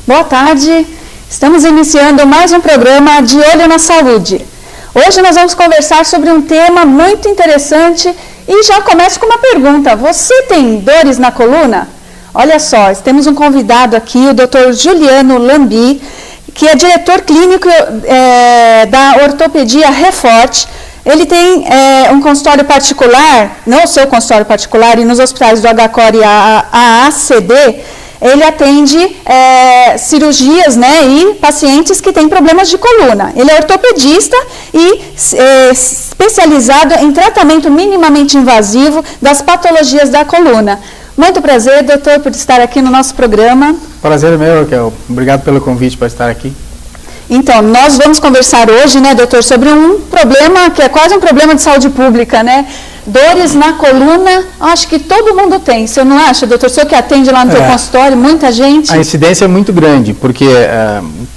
Boa tarde, estamos iniciando mais um programa De Olho na Saúde. Hoje nós vamos conversar sobre um tema muito interessante e já começo com uma pergunta. Você tem dores na coluna? Olha só, temos um convidado aqui, o Dr. Juliano Lambi, que é diretor clínico da Ortopedia Reforte. Ele tem um consultório particular, não o seu consultório particular, e nos hospitais do HCOR e AACD, ele atende cirurgias, né, e pacientes que têm problemas de coluna. Ele é ortopedista e especializado em tratamento minimamente invasivo das patologias da coluna. Muito prazer, doutor, por estar aqui no nosso programa. Prazer é meu, Raquel. Obrigado pelo convite para estar aqui. Então, nós vamos conversar hoje, né, doutor, sobre um problema que é quase um problema de saúde pública, né? Dores na coluna, acho que todo mundo tem, você não acha, doutor? O senhor que atende lá no seu consultório, muita gente... A incidência é muito grande, porque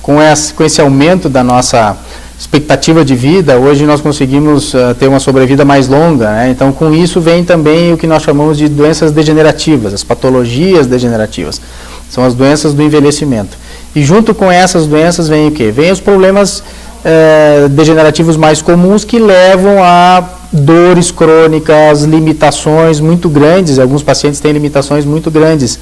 com esse aumento da nossa expectativa de vida, hoje nós conseguimos ter uma sobrevida mais longa, né? Então, com isso vem também o que nós chamamos de doenças degenerativas, as patologias degenerativas. São as doenças do envelhecimento. E junto com essas doenças vem o quê? Vem os problemas degenerativos mais comuns que levam a dores crônicas, limitações muito grandes. Alguns pacientes têm limitações muito grandes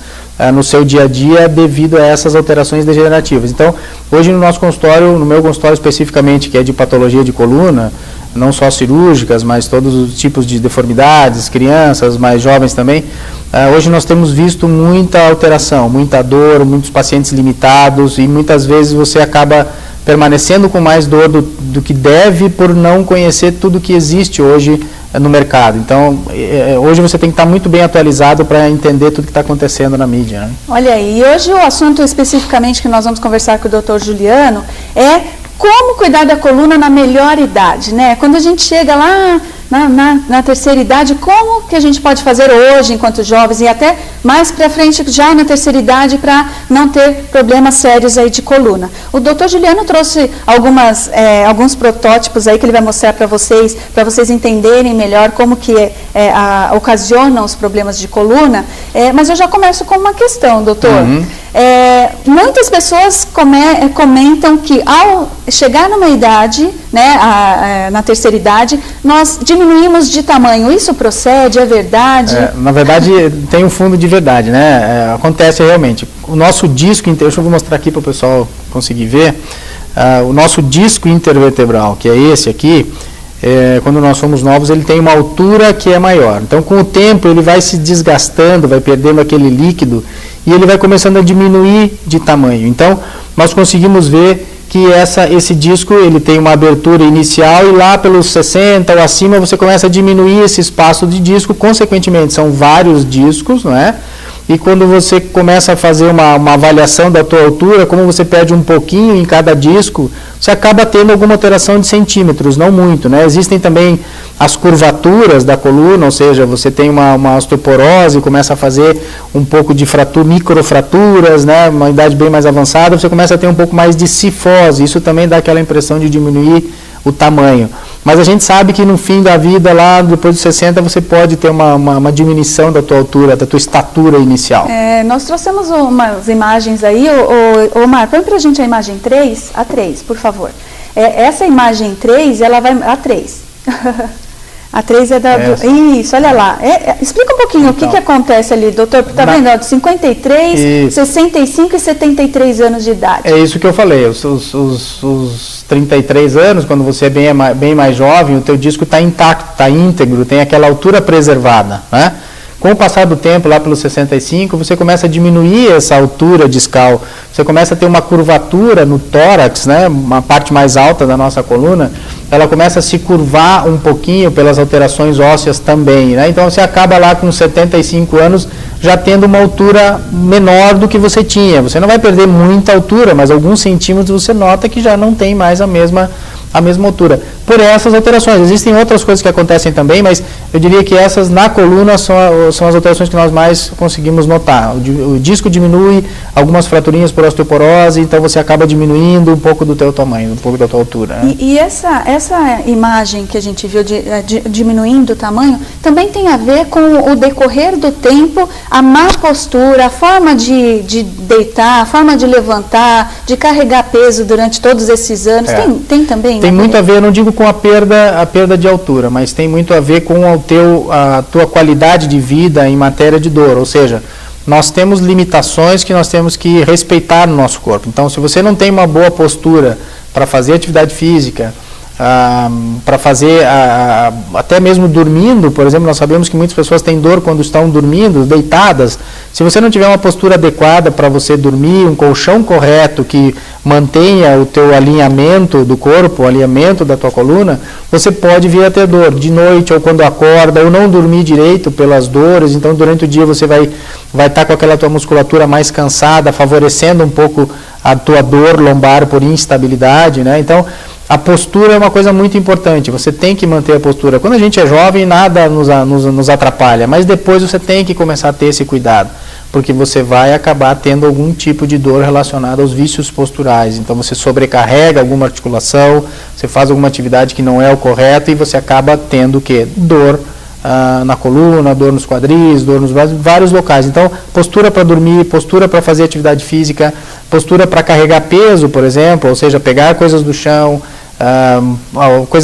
no seu dia a dia devido a essas alterações degenerativas. Então, hoje no nosso consultório, no meu consultório especificamente, que é de patologia de coluna, não só cirúrgicas, mas todos os tipos de deformidades, crianças, mais jovens também, hoje nós temos visto muita alteração, muita dor, muitos pacientes limitados e muitas vezes você acaba permanecendo com mais dor do que deve por não conhecer tudo que existe hoje no mercado. Então, hoje você tem que estar muito bem atualizado para entender tudo que está acontecendo na mídia, né? Olha aí, e hoje o assunto especificamente que nós vamos conversar com o Dr. Juliano é como cuidar da coluna na melhor idade, né? Quando a gente chega lá na terceira idade, como que a gente pode fazer hoje, enquanto jovens, e até mais para frente, já na terceira idade, para não ter problemas sérios aí de coluna. O Dr. Juliano trouxe alguns protótipos aí que ele vai mostrar para vocês entenderem melhor como que ocasionam os problemas de coluna, mas eu já começo com uma questão, doutor. Muitas pessoas comentam que ao chegar numa idade, né, na terceira idade, nós diminuímos de tamanho. Isso procede? É verdade? Na verdade, tem um fundo de verdade, né? Acontece realmente. O nosso disco, deixa eu mostrar aqui para o pessoal conseguir ver. O nosso disco intervertebral, que é esse aqui, quando nós somos novos, ele tem uma altura que é maior. Então, com o tempo, ele vai se desgastando, vai perdendo aquele líquido e ele vai começando a diminuir de tamanho. Então, nós conseguimos ver que esse disco ele tem uma abertura inicial e lá pelos 60 ou acima você começa a diminuir esse espaço de disco, consequentemente são vários discos, não é? E quando você começa a fazer uma avaliação da tua altura, como você perde um pouquinho em cada disco, você acaba tendo alguma alteração de centímetros, não muito, né? Existem também as curvaturas da coluna, ou seja, você tem uma osteoporose, começa a fazer um pouco de microfraturas, né? Uma idade bem mais avançada, você começa a ter um pouco mais de cifose, isso também dá aquela impressão de diminuir o tamanho. Mas a gente sabe que no fim da vida, lá depois dos 60, você pode ter uma diminuição da tua altura, da tua estatura inicial. Nós trouxemos umas imagens aí, Omar, põe pra gente a imagem 3, a 3, por favor. Essa imagem 3, ela vai... A 3. A 3 é da... Isso, olha lá. Explica um pouquinho então, o que acontece ali, doutor. Está vendo? 53, isso. 65 e 73 anos de idade. É isso que eu falei. Os 33 anos, quando você é bem mais jovem, o teu disco está intacto, está íntegro, tem aquela altura preservada, né? Com o passar do tempo, lá pelos 65, você começa a diminuir essa altura discal, você começa a ter uma curvatura no tórax, né, uma parte mais alta da nossa coluna, ela começa a se curvar um pouquinho pelas alterações ósseas também, né? Então você acaba lá com 75 anos já tendo uma altura menor do que você tinha. Você não vai perder muita altura, mas alguns centímetros você nota que já não tem mais a mesma a mesma altura. Por essas alterações. Existem outras coisas que acontecem também, mas eu diria que essas na coluna são as alterações que nós mais conseguimos notar. O disco diminui, algumas fraturinhas por osteoporose, então você acaba diminuindo um pouco do teu tamanho, um pouco da tua altura. Né? E essa imagem que a gente viu diminuindo o tamanho, também tem a ver com o decorrer do tempo, a má postura, a forma de deitar, a forma de levantar, de carregar peso durante todos esses anos. Tem também? Tem muito a ver, eu não digo com a perda de altura, mas tem muito a ver com a tua qualidade de vida em matéria de dor, ou seja, nós temos limitações que nós temos que respeitar no nosso corpo. Então, se você não tem uma boa postura para fazer atividade física, para fazer, até mesmo dormindo, por exemplo, nós sabemos que muitas pessoas têm dor quando estão dormindo, deitadas. Se você não tiver uma postura adequada para você dormir, um colchão correto que mantenha o teu alinhamento do corpo, o alinhamento da tua coluna, você pode vir a ter dor de noite ou quando acorda, ou não dormir direito pelas dores. Então, durante o dia você vai estar com aquela tua musculatura mais cansada, favorecendo um pouco a tua dor lombar por instabilidade, né? Então, a postura é uma coisa muito importante, você tem que manter a postura. Quando a gente é jovem, nada nos atrapalha, mas depois você tem que começar a ter esse cuidado, porque você vai acabar tendo algum tipo de dor relacionada aos vícios posturais. Então você sobrecarrega alguma articulação, você faz alguma atividade que não é o correto e você acaba tendo o quê? Dor na coluna, dor nos quadris, dor nos vários locais. Então, postura para dormir, postura para fazer atividade física, postura para carregar peso, por exemplo, ou seja, pegar coisas do chão,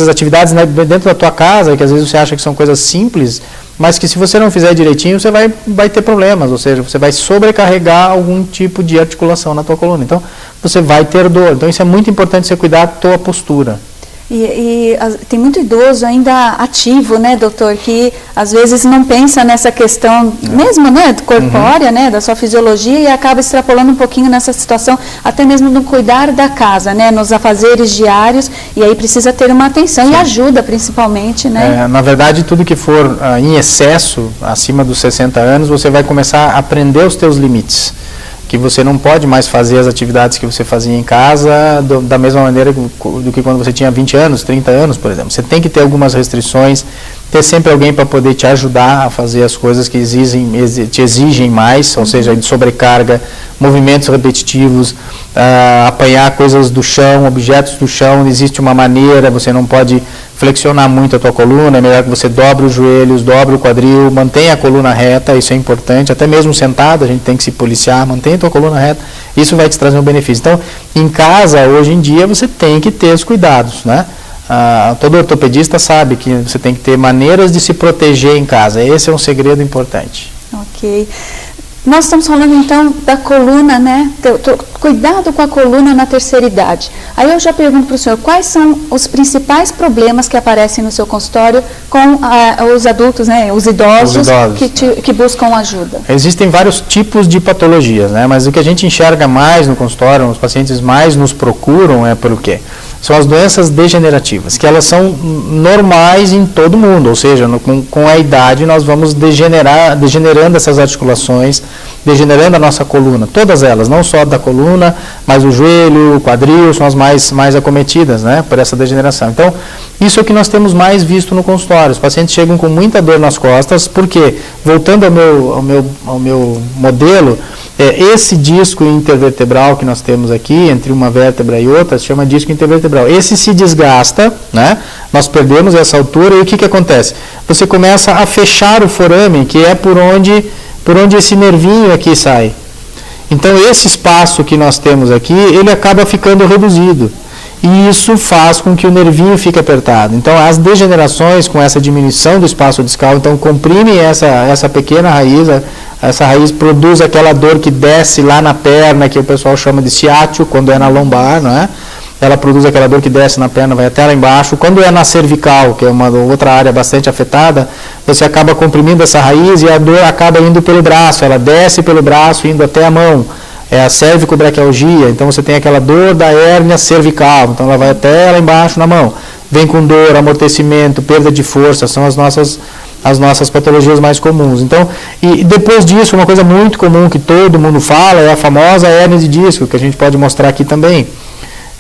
atividades dentro da tua casa, que às vezes você acha que são coisas simples, mas que se você não fizer direitinho, você vai ter problemas, ou seja, você vai sobrecarregar algum tipo de articulação na tua coluna. Então, você vai ter dor. Então, isso é muito importante você cuidar da tua postura. E tem muito idoso ainda ativo, né, doutor, que às vezes não pensa nessa questão mesmo, né, corpórea, né, da sua fisiologia e acaba extrapolando um pouquinho nessa situação, até mesmo no cuidar da casa, né, nos afazeres diários, e aí precisa ter uma atenção e ajuda principalmente, né. Na verdade, tudo que for em excesso, acima dos 60 anos, você vai começar a aprender os teus limites. Que você não pode mais fazer as atividades que você fazia em casa da mesma maneira do que quando você tinha 20 anos, 30 anos, por exemplo. Você tem que ter algumas restrições, ter sempre alguém para poder te ajudar a fazer as coisas que te exigem mais, ou seja, de sobrecarga, movimentos repetitivos, apanhar coisas do chão, objetos do chão, existe uma maneira, você não pode flexionar muito a tua coluna, é melhor que você dobre os joelhos, dobre o quadril, mantenha a coluna reta, isso é importante, até mesmo sentado a gente tem que se policiar, mantenha a tua coluna reta, isso vai te trazer um benefício. Então, em casa, hoje em dia, você tem que ter os cuidados, né? Todo ortopedista sabe que você tem que ter maneiras de se proteger em casa, esse é um segredo importante. Ok. Nós estamos falando então da coluna, né? Cuidado com a coluna na terceira idade. Aí eu já pergunto para o senhor, quais são os principais problemas que aparecem no seu consultório com os adultos, né? Os idosos. Que buscam ajuda? Existem vários tipos de patologias, né? Mas o que a gente enxerga mais no consultório, os pacientes mais nos procuram é por quê? São as doenças degenerativas, que elas são normais em todo mundo, ou seja, com a idade nós vamos degenerando essas articulações, degenerando a nossa coluna, todas elas, não só da coluna, mas o joelho, o quadril, são as mais acometidas, né, por essa degeneração. Então, isso é o que nós temos mais visto no consultório, os pacientes chegam com muita dor nas costas, porque, voltando ao meu modelo, esse disco intervertebral que nós temos aqui, entre uma vértebra e outra, se chama disco intervertebral. Esse se desgasta, né? Nós perdemos essa altura e o que acontece? Você começa a fechar o forame, que é por onde esse nervinho aqui sai. Então, esse espaço que nós temos aqui, ele acaba ficando reduzido. E isso faz com que o nervinho fique apertado. Então, as degenerações com essa diminuição do espaço discal, então comprime essa pequena raiz, essa raiz produz aquela dor que desce lá na perna, que o pessoal chama de ciático, quando é na lombar, não é? Ela produz aquela dor que desce na perna, vai até lá embaixo. Quando é na cervical, que é uma outra área bastante afetada, você acaba comprimindo essa raiz e a dor acaba indo pelo braço, ela desce pelo braço, indo até a mão. É a cervicobraquialgia, então você tem aquela dor da hérnia cervical, então ela vai até lá embaixo na mão. Vem com dor, amortecimento, perda de força, são as nossas patologias mais comuns. Então, e depois disso, uma coisa muito comum que todo mundo fala é a famosa hérnia de disco, que a gente pode mostrar aqui também.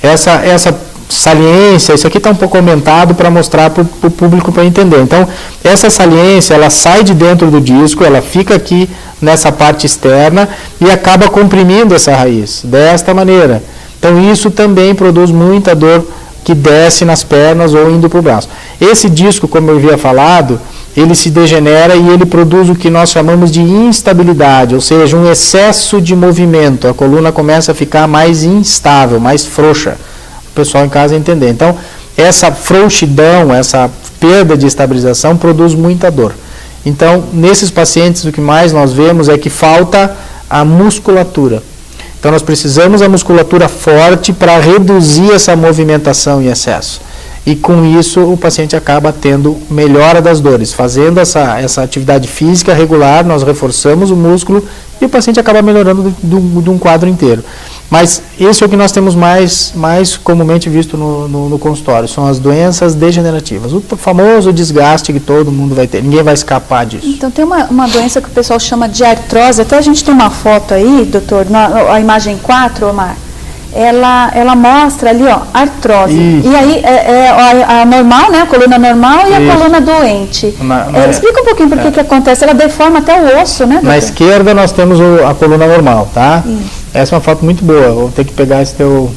Essa saliência, isso aqui está um pouco aumentado para mostrar para o público para entender. Então, essa saliência, ela sai de dentro do disco, ela fica aqui nessa parte externa e acaba comprimindo essa raiz, desta maneira. Então, isso também produz muita dor que desce nas pernas ou indo para o braço. Esse disco, como eu havia falado, ele se degenera e ele produz o que nós chamamos de instabilidade, ou seja, um excesso de movimento. A coluna começa a ficar mais instável, mais frouxa. O pessoal em casa entender. Então, essa frouxidão, essa perda de estabilização produz muita dor. Então, nesses pacientes, o que mais nós vemos é que falta a musculatura. Então, nós precisamos da musculatura forte para reduzir essa movimentação em excesso. E com isso, o paciente acaba tendo melhora das dores. Fazendo essa atividade física regular, nós reforçamos o músculo e o paciente acaba melhorando de um quadro inteiro. Mas esse é o que nós temos mais comumente visto no consultório, são as doenças degenerativas. O famoso desgaste que todo mundo vai ter, ninguém vai escapar disso. Então tem uma doença que o pessoal chama de artrose, até a gente tem uma foto aí, doutor, a imagem 4, Omar, ela mostra ali, ó, artrose. Isso. E aí a normal, né, a coluna normal e a coluna doente. Explica um pouquinho por que acontece, ela deforma até o osso, né, doutor? Na esquerda nós temos a coluna normal, tá? Isso. Essa é uma foto muito boa, vou ter que pegar esse teu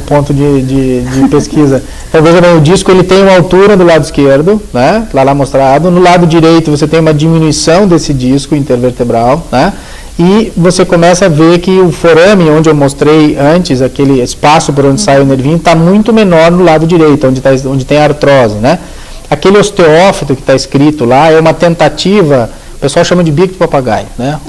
ponto de pesquisa. Então veja bem, o disco ele tem uma altura do lado esquerdo, né, lá mostrado. No lado direito você tem uma diminuição desse disco intervertebral, né? E você começa a ver que o forame, onde eu mostrei antes, aquele espaço por onde sai o nervinho, está muito menor no lado direito, onde tem a artrose, né? Aquele osteófito que está escrito lá é uma tentativa, o pessoal chama de bico de papagaio, né?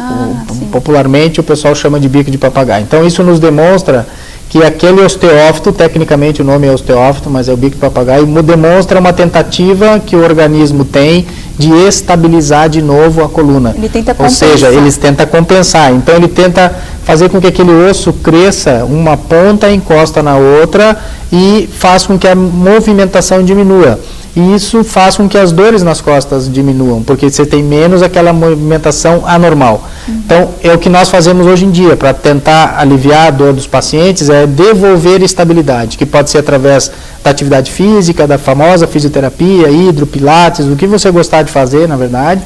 Popularmente o pessoal chama de bico de papagaio. Então isso nos demonstra que aquele osteófito, tecnicamente o nome é osteófito, mas é o bico de papagaio, demonstra uma tentativa que o organismo tem de estabilizar de novo a coluna. Ele tenta compensar. Ou seja, ele tenta compensar. Então ele tenta fazer com que aquele osso cresça, uma ponta encosta na outra e faz com que a movimentação diminua. E isso faz com que as dores nas costas diminuam, porque você tem menos aquela movimentação anormal. Então, é o que nós fazemos hoje em dia, para tentar aliviar a dor dos pacientes, é devolver estabilidade, que pode ser através da atividade física, da famosa fisioterapia, hidropilates, o que você gostar de fazer, na verdade,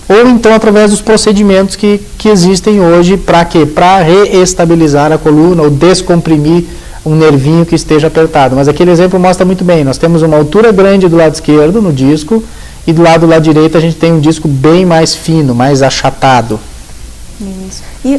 ou então através dos procedimentos que existem hoje, para quê? Para reestabilizar a coluna ou descomprimir um nervinho que esteja apertado. Mas aquele exemplo mostra muito bem, nós temos uma altura grande do lado esquerdo, no disco, e do lado direito a gente tem um disco bem mais fino, mais achatado. Isso. E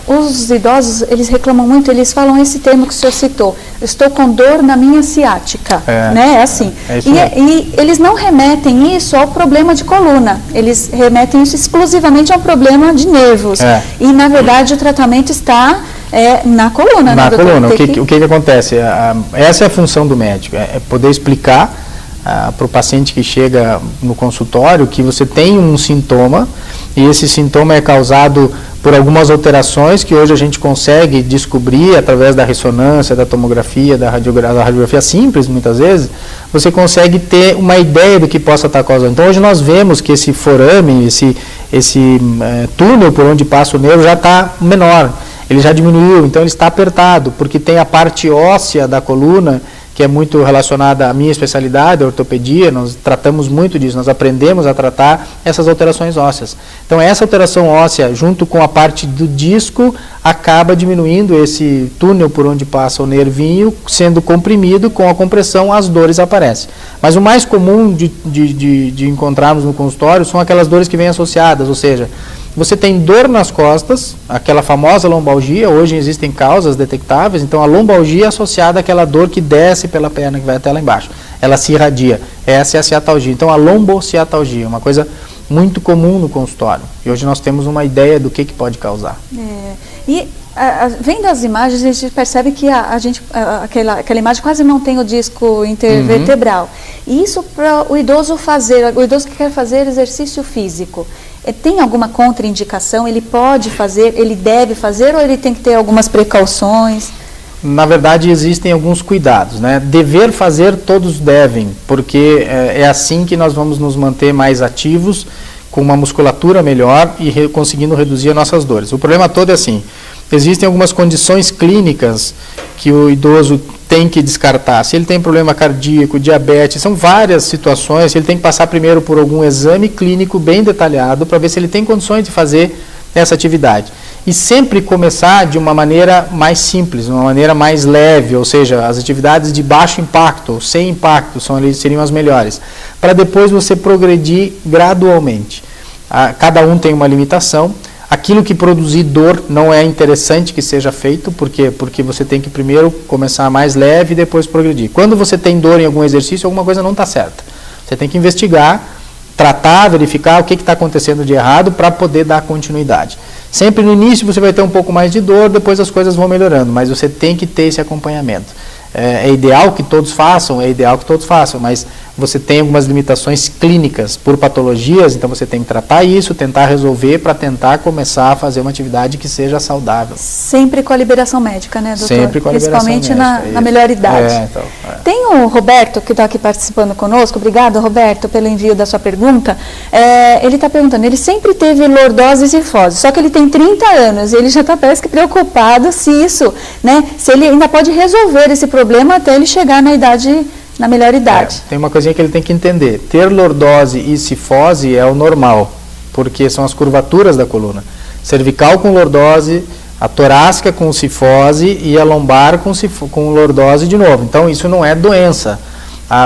os idosos, eles reclamam muito, eles falam esse termo que o senhor citou, estou com dor na minha ciática, né? É assim. E eles não remetem isso ao problema de coluna, eles remetem isso exclusivamente ao problema de nervos. E, na verdade, o tratamento está na coluna. Na coluna. O que acontece? Essa é a função do médico, é poder explicar para o paciente que chega no consultório que você tem um sintoma e esse sintoma é causado por algumas alterações que hoje a gente consegue descobrir através da ressonância, da tomografia, da radiografia simples, muitas vezes, você consegue ter uma ideia do que possa estar causando. Então hoje nós vemos que esse forame, esse túnel por onde passa o nervo já está menor, ele já diminuiu, então ele está apertado, porque tem a parte óssea da coluna que é muito relacionada à minha especialidade, a ortopedia, nós tratamos muito disso, nós aprendemos a tratar essas alterações ósseas. Então essa alteração óssea, junto com a parte do disco, acaba diminuindo esse túnel por onde passa o nervinho, sendo comprimido, com a compressão as dores aparecem. Mas o mais comum de encontrarmos no consultório são aquelas dores que vêm associadas, ou seja, você tem dor nas costas, aquela famosa lombalgia, hoje existem causas detectáveis, então a lombalgia é associada àquela dor que desce pela perna, que vai até lá embaixo. Ela se irradia. Essa é a ciatalgia. Então a lombociatalgia, uma coisa muito comum no consultório. E hoje nós temos uma ideia do que pode causar. Vendo as imagens, a gente percebe que aquela imagem quase não tem o disco intervertebral. E isso para o idoso fazer, o idoso que quer fazer exercício físico, tem alguma contraindicação? Ele pode fazer, ele deve fazer ou ele tem que ter algumas precauções? Na verdade, existem alguns cuidados, né? Dever fazer, todos devem, porque é assim que nós vamos nos manter mais ativos, com uma musculatura melhor e conseguindo reduzir as nossas dores. O problema todo é assim, existem algumas condições clínicas que o idoso tem que descartar. Se ele tem problema cardíaco, diabetes, são várias situações, ele tem que passar primeiro por algum exame clínico bem detalhado para ver se ele tem condições de fazer essa atividade. E sempre começar de uma maneira mais simples, uma maneira mais leve, ou seja, as atividades de baixo impacto, ou sem impacto, seriam as melhores, para depois você progredir gradualmente. Cada um tem uma limitação. Aquilo que produzir dor não é interessante que seja feito, porque você tem que primeiro começar mais leve e depois progredir. Quando você tem dor em algum exercício, alguma coisa não está certa. Você tem que investigar, tratar, verificar o que está acontecendo de errado para poder dar continuidade. Sempre no início você vai ter um pouco mais de dor, depois as coisas vão melhorando, mas você tem que ter esse acompanhamento. É ideal que todos façam, mas você tem algumas limitações clínicas por patologias, então você tem que tratar isso, tentar resolver para tentar começar a fazer uma atividade que seja saudável. Sempre com a liberação médica, né, doutor? Sempre com a liberação médica. Principalmente na melhor idade. Tem o Roberto, que está aqui participando conosco. Obrigado, Roberto, pelo envio da sua pergunta. Ele está perguntando, ele sempre teve lordose e cifose, só que ele tem 30 anos e ele já está, parece que, preocupado se isso, né, se ele ainda pode resolver esse problema até ele chegar na melhor idade. Tem uma coisinha que ele tem que entender. Ter lordose e cifose é o normal, porque são as curvaturas da coluna. Cervical com lordose, a torácica com cifose e a lombar com lordose de novo. Então, isso não é doença.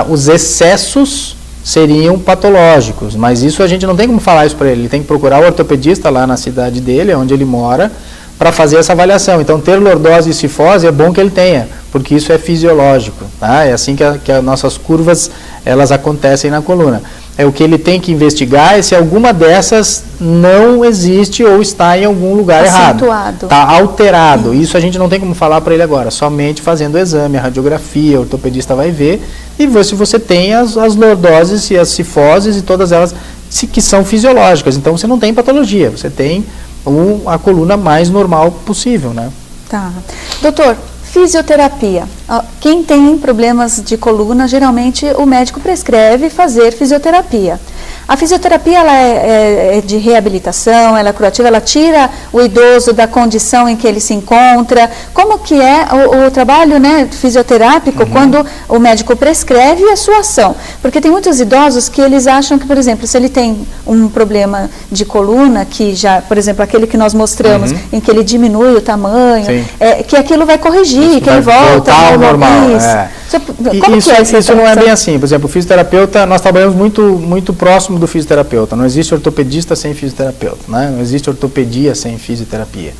Os excessos seriam patológicos, mas isso a gente não tem como falar isso para ele. Ele tem que procurar o ortopedista lá na cidade dele, onde ele mora, para fazer essa avaliação. Então, ter lordose e cifose é bom que ele tenha, porque isso é fisiológico, tá? É assim que as nossas curvas, elas acontecem na coluna. O que ele tem que investigar é se alguma dessas não existe ou está em algum lugar errado. Está alterado. Sim. Isso a gente não tem como falar para ele agora, somente fazendo o exame, a radiografia, o ortopedista vai ver e ver se você tem as lordoses e as cifoses e todas elas que são fisiológicas. Então, você não tem patologia, você tem a coluna mais normal possível, né? Tá. Doutor, fisioterapia. Quem tem problemas de coluna, geralmente o médico prescreve fazer fisioterapia. A fisioterapia, ela é de reabilitação, ela é curativa, ela tira o idoso da condição em que ele se encontra. Como que é o trabalho, né, fisioterápico quando o médico prescreve a sua ação? Porque tem muitos idosos que eles acham que, por exemplo, se ele tem um problema de coluna, que já, por exemplo, aquele que nós mostramos, em que ele diminui o tamanho, que aquilo vai corrigir, isso que ele volta ao normal. Como que é isso não é bem assim. Por exemplo, o fisioterapeuta, nós trabalhamos muito próximo do fisioterapeuta. Não existe ortopedista sem fisioterapeuta, né? Não existe ortopedia sem fisioterapia.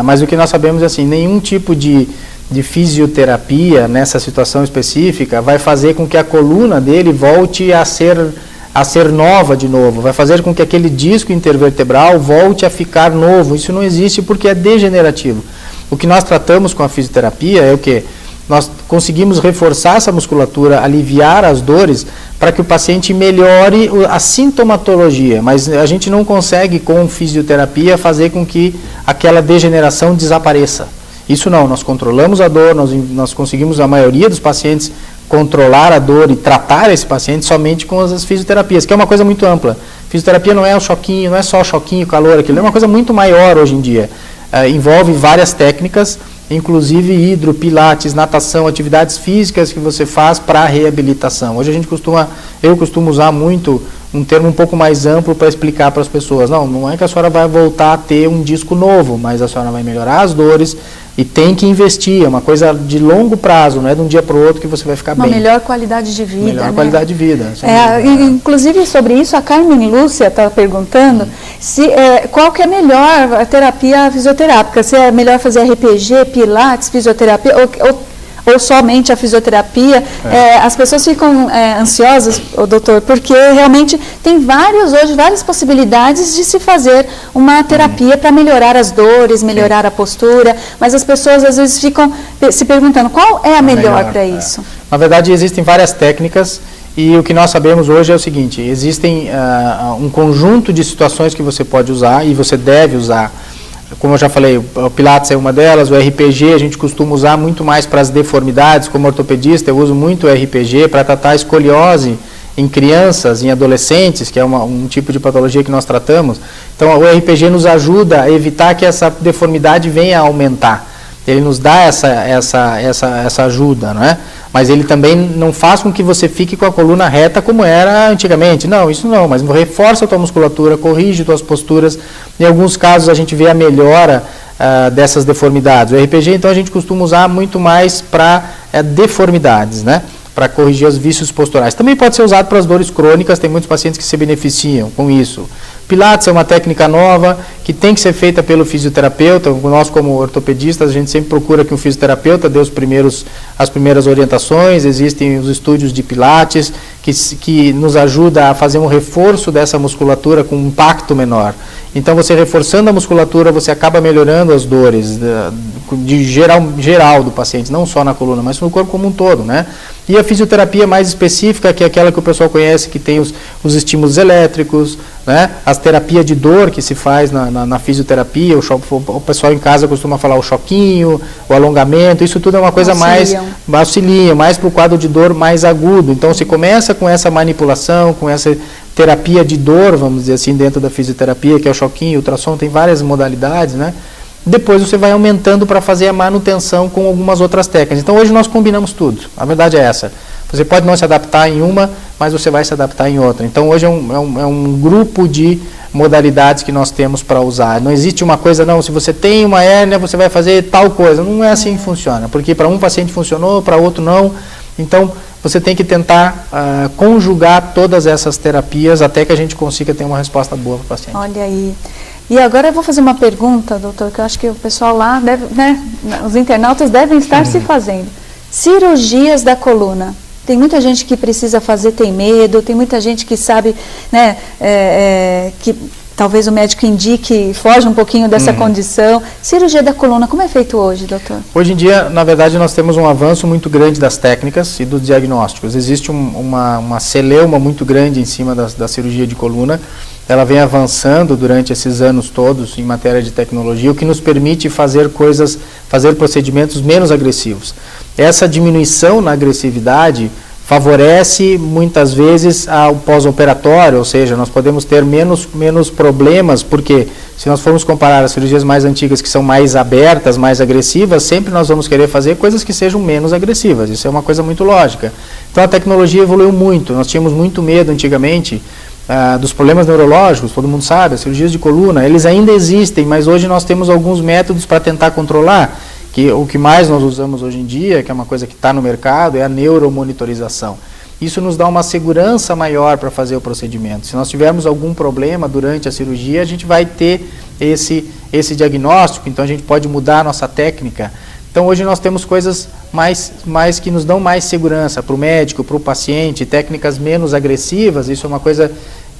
Mas o que nós sabemos é assim, nenhum tipo de fisioterapia nessa situação específica vai fazer com que a coluna dele volte a ser nova de novo, vai fazer com que aquele disco intervertebral volte a ficar novo. Isso não existe porque é degenerativo. O que nós tratamos com a fisioterapia é o quê? Nós conseguimos reforçar essa musculatura, aliviar as dores, para que o paciente melhore a sintomatologia, mas a gente não consegue, com fisioterapia, fazer com que aquela degeneração desapareça. Isso não, nós controlamos a dor, nós conseguimos, a maioria dos pacientes, controlar a dor e tratar esse paciente somente com as fisioterapias, que é uma coisa muito ampla. Fisioterapia não é o choquinho, não é só o choquinho, calor, aquilo é uma coisa muito maior hoje em dia. Envolve várias técnicas, inclusive hidro, pilates, natação, atividades físicas que você faz para reabilitação. Hoje eu costumo usar muito um termo um pouco mais amplo para explicar para as pessoas. Não é que a senhora vai voltar a ter um disco novo, mas a senhora vai melhorar as dores e tem que investir. É uma coisa de longo prazo, não é de um dia para o outro que você vai ficar bem. Uma melhor qualidade de vida. Melhor qualidade de vida. Inclusive sobre isso, a Carmen Lúcia está perguntando qual que é melhor a terapia fisioterápica. Se é melhor fazer RPG, pilates, fisioterapia ou somente a fisioterapia. As pessoas ficam ansiosas, doutor, porque realmente tem várias possibilidades de se fazer uma terapia para melhorar as dores, melhorar a postura, mas as pessoas às vezes ficam se perguntando qual é a melhor para isso. Na verdade, existem várias técnicas e o que nós sabemos hoje é o seguinte: existem um conjunto de situações que você pode usar e você deve usar. Como eu já falei, o Pilates é uma delas, o RPG a gente costuma usar muito mais para as deformidades. Como ortopedista, eu uso muito o RPG para tratar a escoliose em crianças, em adolescentes, que é um tipo de patologia que nós tratamos. Então o RPG nos ajuda a evitar que essa deformidade venha a aumentar. Ele nos dá essa ajuda, não é? Mas ele também não faz com que você fique com a coluna reta como era antigamente. Não, isso não, mas reforça a tua musculatura, corrige tuas posturas. Em alguns casos a gente vê a melhora dessas deformidades. O RPG, então, a gente costuma usar muito mais para deformidades, né? Para corrigir os vícios posturais. Também pode ser usado para as dores crônicas, tem muitos pacientes que se beneficiam com isso. Pilates é uma técnica nova que tem que ser feita pelo fisioterapeuta. Nós, como ortopedistas, a gente sempre procura que o fisioterapeuta dê as primeiras orientações. Existem os estúdios de Pilates que nos ajuda a fazer um reforço dessa musculatura com um impacto menor. Então, você reforçando a musculatura, você acaba melhorando as dores de geral do paciente, não só na coluna, mas no corpo como um todo, né? E a fisioterapia mais específica, que é aquela que o pessoal conhece, que tem os estímulos elétricos, né? As terapias de dor que se faz na fisioterapia, o pessoal em casa costuma falar o choquinho, o alongamento, isso tudo é uma coisa mais para o quadro de dor mais agudo. Então, se começa com essa manipulação, com essa terapia de dor, vamos dizer assim, dentro da fisioterapia, que é o choquinho, o ultrassom, tem várias modalidades, né? Depois você vai aumentando para fazer a manutenção com algumas outras técnicas. Então hoje nós combinamos tudo, a verdade é essa. Você pode não se adaptar em uma, mas você vai se adaptar em outra. Então hoje é um grupo de modalidades que nós temos para usar. Não existe uma coisa, não, se você tem uma hérnia, você vai fazer tal coisa. Não é assim que funciona, porque para um paciente funcionou, para outro não. Então você tem que tentar conjugar todas essas terapias até que a gente consiga ter uma resposta boa para o paciente. Olha aí. E agora eu vou fazer uma pergunta, doutor, que eu acho que o pessoal lá deve, né, os internautas devem estar se fazendo. Cirurgias da coluna. Tem muita gente que precisa fazer, tem medo, tem muita gente que sabe, né, que talvez o médico indique, foge um pouquinho dessa condição. Cirurgia da coluna, como é feito hoje, doutor? Hoje em dia, na verdade, nós temos um avanço muito grande das técnicas e dos diagnósticos. Existe uma celeuma muito grande em cima da cirurgia de coluna. Ela vem avançando durante esses anos todos em matéria de tecnologia, o que nos permite fazer procedimentos menos agressivos. Essa diminuição na agressividade favorece muitas vezes ao pós-operatório, ou seja, nós podemos ter menos problemas, porque se nós formos comparar as cirurgias mais antigas que são mais abertas, mais agressivas, sempre nós vamos querer fazer coisas que sejam menos agressivas, isso é uma coisa muito lógica. Então a tecnologia evoluiu muito, nós tínhamos muito medo antigamente dos problemas neurológicos, todo mundo sabe, as cirurgias de coluna, eles ainda existem, mas hoje nós temos alguns métodos para tentar controlar, que o que mais nós usamos hoje em dia, que é uma coisa que está no mercado, é a neuromonitorização. Isso nos dá uma segurança maior para fazer o procedimento. Se nós tivermos algum problema durante a cirurgia, a gente vai ter esse diagnóstico, então a gente pode mudar a nossa técnica. Então hoje nós temos coisas mais que nos dão mais segurança para o médico, para o paciente, técnicas menos agressivas, isso é uma coisa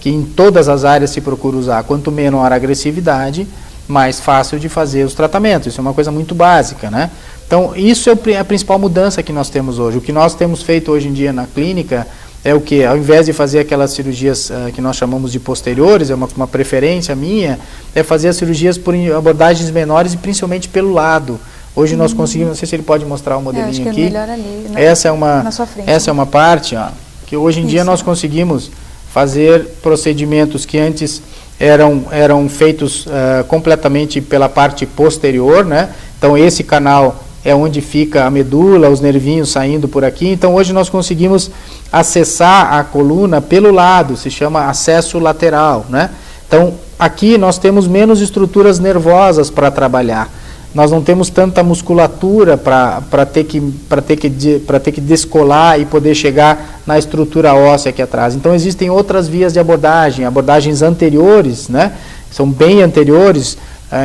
que em todas as áreas se procura usar. Quanto menor a agressividade, mais fácil de fazer os tratamentos. Isso é uma coisa muito básica, né? Então, isso é a principal mudança que nós temos hoje. O que nós temos feito hoje em dia na clínica é o que, ao invés de fazer aquelas cirurgias que nós chamamos de posteriores, é uma preferência minha, é fazer as cirurgias por abordagens menores e principalmente pelo lado. Hoje nós conseguimos, não sei se ele pode mostrar o modelinho acho que aqui. É melhor ali, né? Na sua frente, essa é uma parte, ó, que hoje em dia nós conseguimos fazer procedimentos que antes eram feitos completamente pela parte posterior, né? Então esse canal é onde fica a medula, os nervinhos saindo por aqui. Então hoje nós conseguimos acessar a coluna pelo lado, se chama acesso lateral, né? Então aqui nós temos menos estruturas nervosas para trabalhar. Nós não temos tanta musculatura para ter que descolar e poder chegar na estrutura óssea aqui atrás. Então existem outras vias de abordagem, abordagens anteriores, né? São bem anteriores,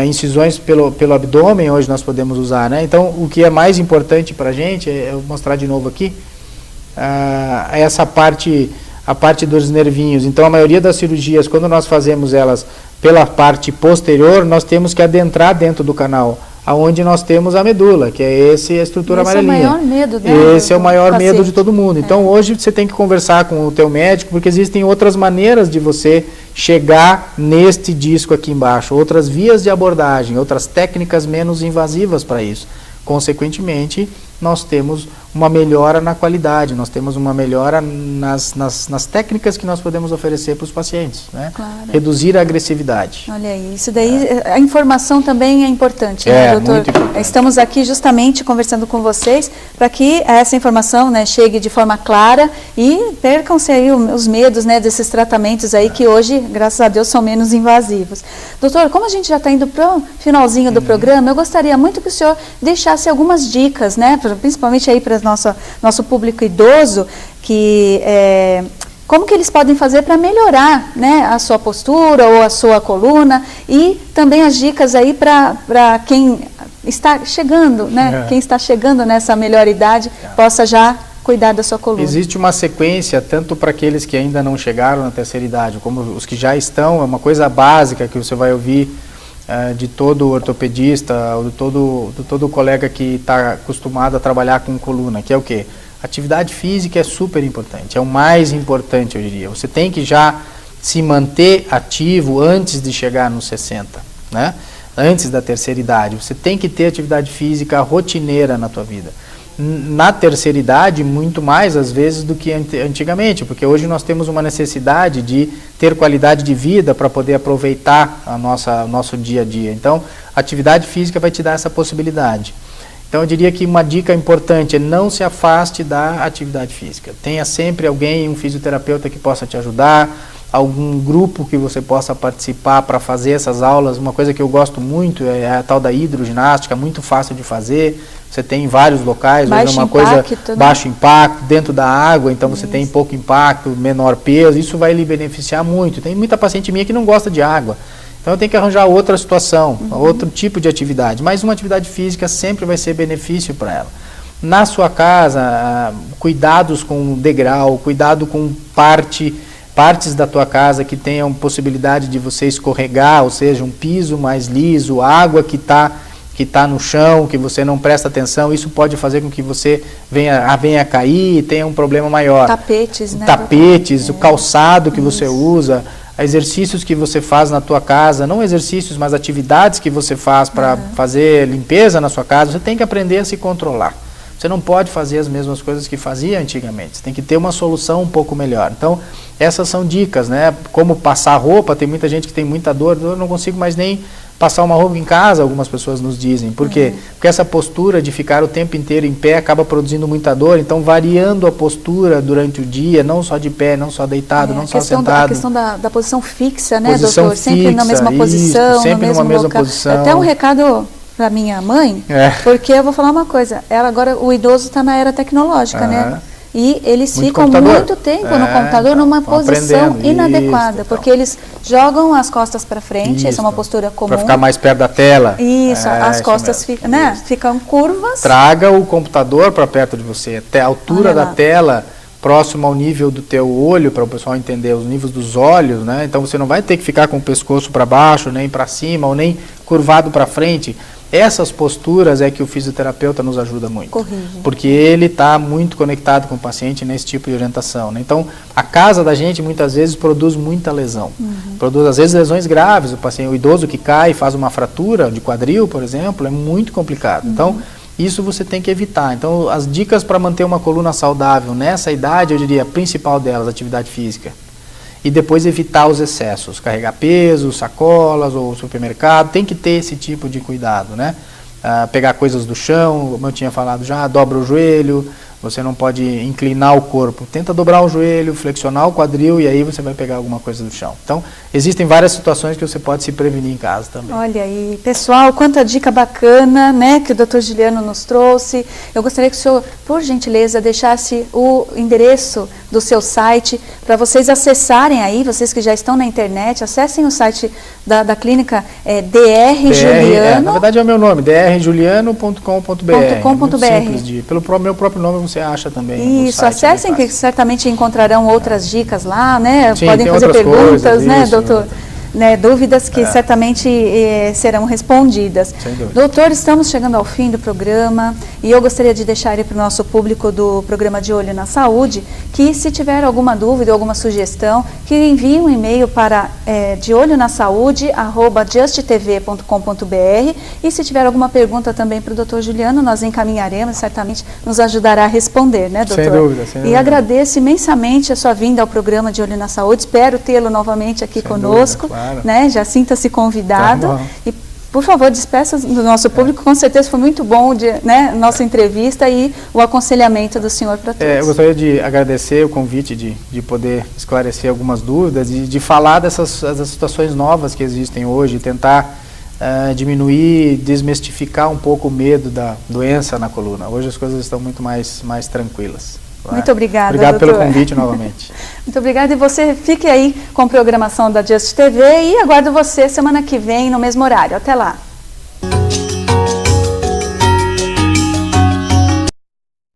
incisões pelo abdômen hoje nós podemos usar, né? Então o que é mais importante para a gente, eu vou mostrar de novo aqui, essa parte, a parte dos nervinhos. Então a maioria das cirurgias, quando nós fazemos elas pela parte posterior, nós temos que adentrar dentro do canal, aonde nós temos a medula, que é a estrutura amarelinha. Esse é o maior medo, né? Esse é o maior medo de todo mundo. Então hoje você tem que conversar com o teu médico, porque existem outras maneiras de você chegar neste disco aqui embaixo, outras vias de abordagem, outras técnicas menos invasivas para isso. Consequentemente, nós temos uma melhora na qualidade, nós temos uma melhora nas técnicas que nós podemos oferecer para os pacientes, né? Claro. Reduzir a agressividade. Olha aí, isso daí, a informação também é importante, né, doutor? Muito importante. Estamos aqui justamente conversando com vocês para que essa informação, né, chegue de forma clara e percam-se aí os medos, né, desses tratamentos aí que hoje, graças a Deus, são menos invasivos. Doutor, como a gente já está indo para o finalzinho do programa, eu gostaria muito que o senhor deixasse algumas dicas, né, principalmente aí para nosso público idoso, que como que eles podem fazer para melhorar, né, a sua postura ou a sua coluna, e também as dicas aí para quem está chegando, né, quem está chegando nessa melhor idade, possa já cuidar da sua coluna. Existe uma sequência, tanto para aqueles que ainda não chegaram na terceira idade, como os que já estão, é uma coisa básica que você vai ouvir de todo ortopedista, ou de todo colega que está acostumado a trabalhar com coluna, que é o quê? Atividade física é super importante, é o mais importante, eu diria. Você tem que já se manter ativo antes de chegar nos 60, né? Antes da terceira idade. Você tem que ter atividade física rotineira na tua vida. Na terceira idade, muito mais às vezes do que antigamente, porque hoje nós temos uma necessidade de ter qualidade de vida para poder aproveitar o nosso dia a dia. Então, a atividade física vai te dar essa possibilidade. Então, eu diria que uma dica importante é não se afaste da atividade física. Tenha sempre alguém, um fisioterapeuta que possa te ajudar, algum grupo que você possa participar para fazer essas aulas. Uma coisa que eu gosto muito é a tal da hidroginástica, muito fácil de fazer. Você tem em vários locais, hoje é uma coisa baixo impacto, dentro da água, então você tem pouco impacto, menor peso, isso vai lhe beneficiar muito. Tem muita paciente minha que não gosta de água, então eu tenho que arranjar outra situação, outro tipo de atividade, mas uma atividade física sempre vai ser benefício para ela. Na sua casa, cuidados com degrau, cuidado com partes da tua casa que tenham possibilidade de você escorregar, ou seja, um piso mais liso, água que está no chão, que você não presta atenção, isso pode fazer com que você venha a cair e tenha um problema maior. Tapetes, né? Tapetes, o calçado que você usa, exercícios que você faz na tua casa, não exercícios, mas atividades que você faz para fazer limpeza na sua casa, você tem que aprender a se controlar. Você não pode fazer as mesmas coisas que fazia antigamente, você tem que ter uma solução um pouco melhor. Então, essas são dicas, né? Como passar roupa, tem muita gente que tem muita dor, eu não consigo mais nem passar uma roupa em casa, algumas pessoas nos dizem. Por quê? Porque essa postura de ficar o tempo inteiro em pé acaba produzindo muita dor, então variando a postura durante o dia, não só de pé, não só deitado, não só sentado. A questão da posição fixa, né, posição doutor? Fixa, sempre na mesma posição, sempre no mesmo numa mesma local. posição. Até um recado para minha mãe, porque eu vou falar uma coisa, ela agora, o idoso está na era tecnológica, né? E eles ficam muito tempo no computador numa posição inadequada, porque eles jogam as costas para frente, essa é uma postura comum. Para ficar mais perto da tela. Isso, as costas ficam curvas. Traga o computador para perto de você, até a altura da tela, próximo ao nível do teu olho, para o pessoal entender os níveis dos olhos, né? Então você não vai ter que ficar com o pescoço para baixo, nem para cima, ou nem curvado para frente. Essas posturas é que o fisioterapeuta nos ajuda muito. Corrige. Porque ele está muito conectado com o paciente nesse tipo de orientação, né? Então, a casa da gente muitas vezes produz muita lesão. Produz, às vezes, lesões graves. O idoso que cai e faz uma fratura de quadril, por exemplo, é muito complicado. Então, isso você tem que evitar. Então, as dicas para manter uma coluna saudável nessa idade, eu diria, a principal delas, atividade física. E depois evitar os excessos, carregar peso, sacolas ou supermercado, tem que ter esse tipo de cuidado, né? Pegar coisas do chão, como eu tinha falado já, dobra o joelho, você não pode inclinar o corpo. Tenta dobrar o joelho, flexionar o quadril e aí você vai pegar alguma coisa do chão. Então, existem várias situações que você pode se prevenir em casa também. Olha aí, pessoal, quanta dica bacana, né, que o Dr. Juliano nos trouxe. Eu gostaria que o senhor, por gentileza, deixasse o endereço do seu site para vocês acessarem aí, vocês que já estão na internet, acessem o site da clínica Dr. Juliano. Na verdade é o meu nome, drjuliano.com.br. Pelo meu próprio nome você acha também. Isso, acessem que certamente encontrarão outras dicas lá, né? Sim, podem fazer perguntas, coisas, né, isso, doutor? Né, dúvidas que certamente serão respondidas. Sem dúvida. Doutor, estamos chegando ao fim do programa E eu gostaria de deixar aí para o nosso público do programa De Olho na Saúde, que se tiver alguma dúvida, alguma sugestão, que envie um e-mail para deolhonasaude@justtv.com.br, e se tiver alguma pergunta também para o Dr. Juliano, nós encaminharemos, certamente nos ajudará a responder, né, doutor? Sem dúvida, sem dúvida. E agradeço imensamente a sua vinda ao programa De Olho na Saúde, espero tê-lo novamente aqui sem conosco, dúvida, claro. né? Já sinta-se convidado. Tá, e, por favor, despeça do nosso público, com certeza foi muito bom nossa entrevista e o aconselhamento do senhor para todos. Eu gostaria de agradecer o convite de poder esclarecer algumas dúvidas e de falar dessas situações novas que existem hoje, tentar diminuir, desmistificar um pouco o medo da doença na coluna. Hoje as coisas estão muito mais tranquilas. Muito obrigada, Obrigado doutor. pelo convite novamente. Muito obrigada, e você fique aí com a programação da Just TV e aguardo você semana que vem no mesmo horário. Até lá.